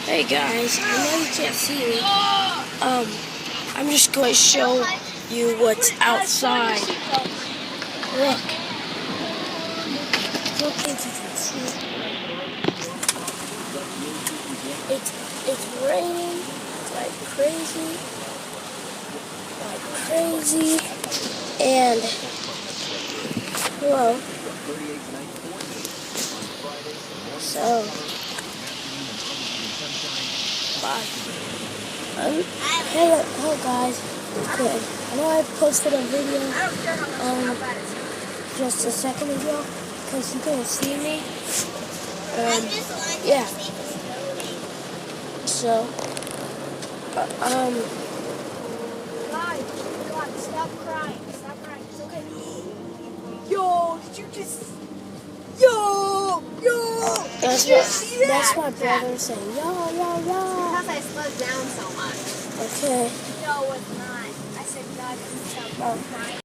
Hey guys, I know you can't see me. I'm just going to show you what's outside. Look. I don't think you can see. It's raining like crazy. And hello. So bye. Hello guys. Okay. I know I posted a video just a second ago because you couldn't see me. Yeah. So God, stop crying. Stop crying. It's okay. Yo, did you just... Yo! That's my brother saying, yo. Because I slowed down so much. Okay. No, it's not. I said, God, stop crying.